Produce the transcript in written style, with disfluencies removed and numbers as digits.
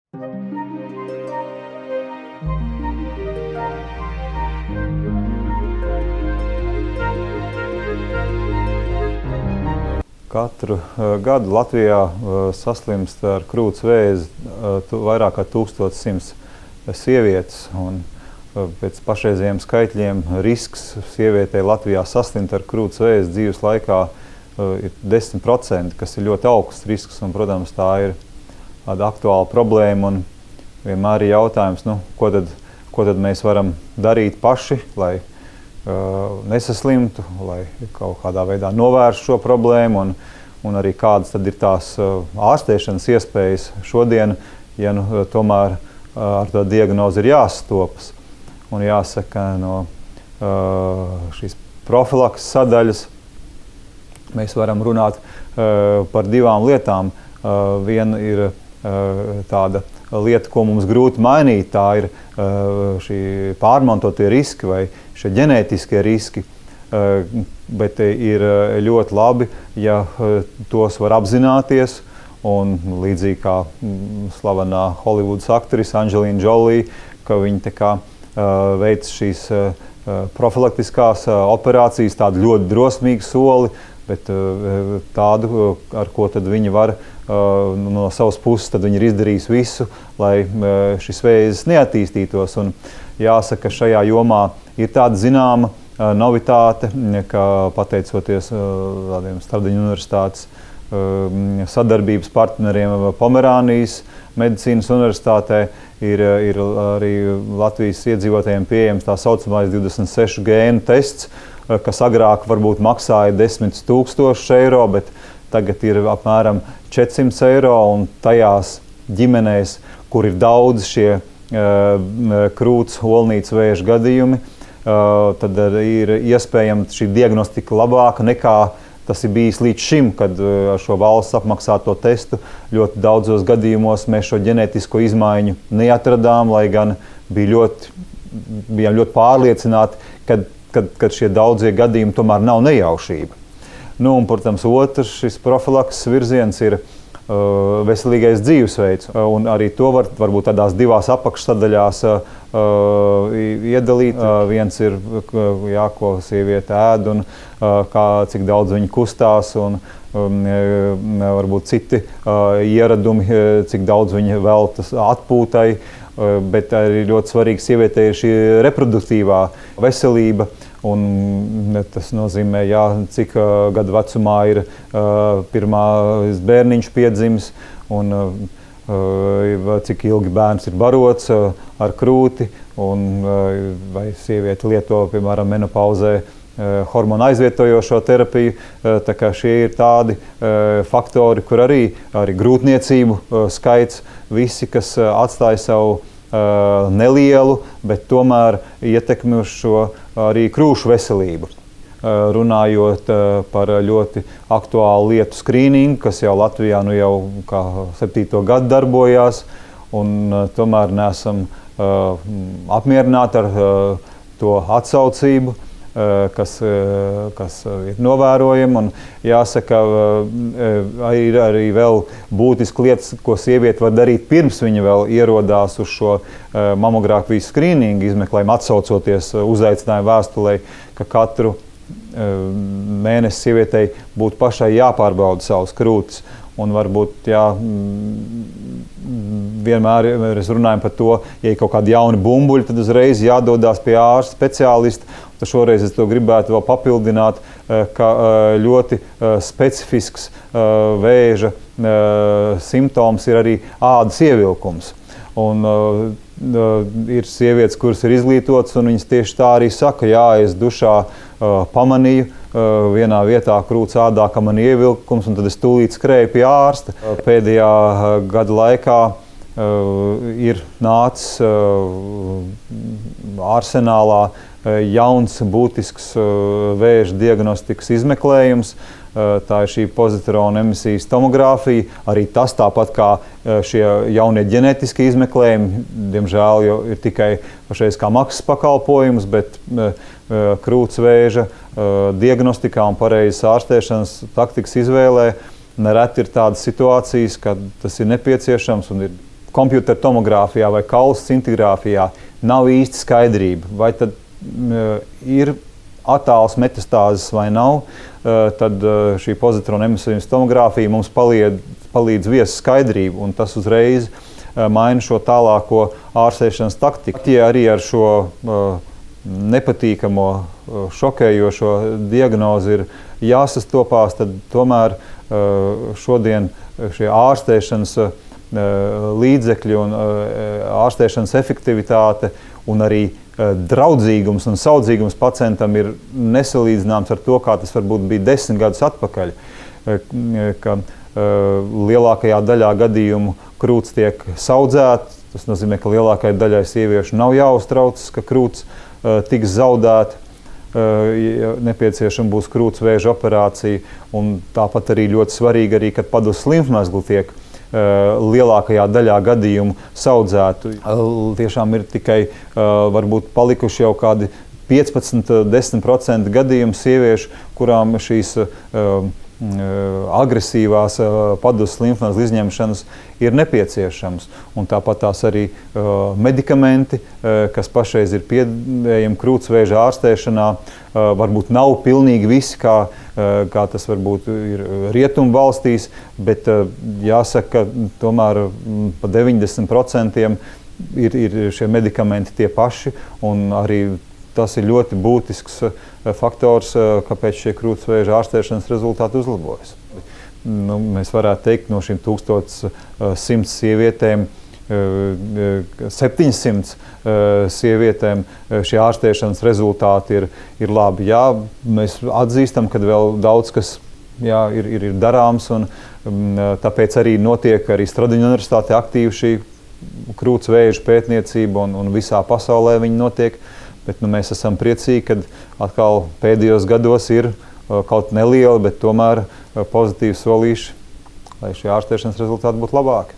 Katru gadu Latvijā saslimst ar krūts vēzi vairāk kā 1100 sievietes. Un pēc pašreizējiem skaitļiem risks sievietei Latvijā saslimt ar krūts vēzi dzīves laikā ir 10%, kas ir ļoti augsts risks. Un, protams, tā ir tāda aktuāla problēma. Un vienmēr ir jautājums, ko tad mēs varam darīt paši, lai nesaslimtu, lai kaut kādā veidā novērstu šo problēmu, un arī kādas tad ir tās ārstēšanas iespējas šodien, ja tomēr ar to diagnozi ir jāsastopas. Un jāsaka, no šīs profilakses sadaļas mēs varam runāt par divām lietām. Viena ir tāda lieta, ko mums grūti mainīt, tā ir šī pārmantotie riski vai šie ģenētiskie riski, bet ir ļoti labi, ja tos var apzināties, un līdzīgi kā slavenā Holivudas aktrise Angelina Jolie, ka viņa tā kā veic šīs profilaktiskās operācijas, tādu ļoti drosmīgu soli, bet tādu, ar ko tad viņi var no savas puses, tad viņi ir izdarījis visu, lai šis vēzis neattīstītos. Un jāsaka, šajā jomā ir tāda zināma novitāte, ka pateicoties tādiem Stradiņu universitātes sadarbības partneriem Pomerānijas medicīnas universitātē, ir arī Latvijas iedzīvotājiem pieejams tā saucamais 26 gēnu tests, kas agrāk varbūt maksāja 10 000 eiro, bet tagad ir apmēram 400 eiro, un tajās ģimenēs, kur ir daudz šie krūts olnīcu vēža gadījumi, tad ir iespējama šī diagnostika labāka nekā tas ir bijis līdz šim, kad ar šo valsts apmaksāto testu ļoti daudzos gadījumos mēs šo ģenētisko izmaiņu neatradām, lai gan bijām ļoti pārliecināti, kad šie daudzie gadījumi tomēr nav nejaušība. Un, protams, otrs šis profilakses virziens ir veselīgais dzīvesveids, un arī to varbūt tādās divās apakšsadaļās iedalīt. Viens ir, ko sieviete ēd, un cik daudz viņa kustās, un varbūt citi ieradumi, cik daudz viņa veltas atpūtai, bet arī ļoti svarīgi sievietei ir šī reproduktīvā veselība. Un tas nozīmē, cik gadu vecumā ir pirmais bērniņš piedzimis, un cik ilgi bērns ir barots ar krūti, un vai sieviete lieto, piemēram, menopauzē hormonu aizvietojošo terapiju. Tā kā šie ir tādi faktori, kur arī grūtniecību skaits, visi, kas atstāja savu nelielu, bet tomēr ietekmi uz šo arī krūšu veselību. Runājot par ļoti aktuālu lietu skrīningu, kas jau Latvijā jau kā 7. gadu darbojās, un tomēr neesam apmierināti ar to atsaucību, kas ir novērojama. Un jāsaka, ir arī vēl būtiski lietas, ko sieviete var darīt pirms viņa vēl ierodās uz šo mamogrāfijas skrīningu izmeklējumu, atsaucoties uzaicinājumu vēstulē, ka katru mēnesi sievietei būtu pašai jāpārbauda savas krūtis. Un varbūt vienmēr mēs runājam par to, ja ir kaut kādi jauni bumbuļi, tad uzreiz jādodās pie ārsta speciālista. Tad šoreiz es to gribētu vēl papildināt, ka ļoti specifisks vēža simptoms ir arī ādas ievilkums. Un ir sievietes, kuras ir izglītotas, un viņas tieši tā arī saka, es dušā pamanīju vienā vietā krūts ādā, ka man ir ievilkums, un tad es tūlīt skrēju pie ārsta. Pēdējā gada laikā ir nācis arsenālā jauns, būtisks vēža diagnostikas izmeklējums. Tā ir šī pozitrona emisijas tomogrāfija. Arī tas tāpat kā šie jaunie ģenētiskie izmeklējumi, diemžēl jau ir tikai pašreiz kā maksas pakalpojums, bet krūts vēža diagnostikā un pareizas ārstēšanas taktikas izvēlē nereti ir tādas situācijas, kad tas ir nepieciešams un ir kompjutera tomogrāfijā vai kaulu scintigrāfijā nav īsti skaidrība, vai tad ir attāls metastāzes vai nav, tad šī pozitrona emisijas tomogrāfija mums palīdz viest skaidrību, un tas uzreiz maina šo tālāko ārstēšanas taktiku. Ja arī ar šo nepatīkamo, šokējošo diagnozi ir jāsastopās, tad tomēr šodien šie ārstēšanas līdzekļi un ārstēšanas efektivitāte un arī draudzīgums un saudzīgums pacientam ir nesalīdzināms ar to, kā tas varbūt bija 10 gadus atpakaļ, ka lielākajā daļā gadījumu krūts tiek saudzēts. Tas nozīmē, ka lielākajai daļai sieviešu nav jāuztraucas, ka krūts tiks zaudēta, ja nepieciešama būs krūts vēža operācija, un tāpat arī ļoti svarīgi, arī, kad padus limfmezgli tiek lielākajā daļā gadījumu saudzētu. Tiešām ir tikai varbūt palikuši jau kādi 15–10% gadījumu sieviešu, kurām šīs agresīvās padus limfmezgļu izņemšanas ir nepieciešams. Un tāpat tās arī medikamenti, kas pašreiz ir pieejami krūtsvēža ārstēšanā, varbūt nav pilnīgi visi, kā tas varbūt ir rietumu valstīs, bet jāsaka, ka tomēr pa 90% ir šie medikamenti tie paši, un arī tas ir ļoti būtisks faktors, kāpēc šie krūtsvēža ārstēšanas rezultāti uzlabojas. Mēs varētu teikt, no šīm 1100 sievietēm, 700 sievietēm šie ārstēšanas rezultāti ir labi. Jā, mēs atzīstam, ka vēl daudz kas ir darāms, un tāpēc arī notiek arī Stradiņu universitātē aktīvi šī krūtsvēža pētniecība, un visā pasaulē viņi notiek. Bet mēs esam priecīgi, ka atkal pēdējos gados ir kaut nelieli, bet tomēr pozitīvi solīši, lai šie ārstēšanas rezultāti būtu labāki.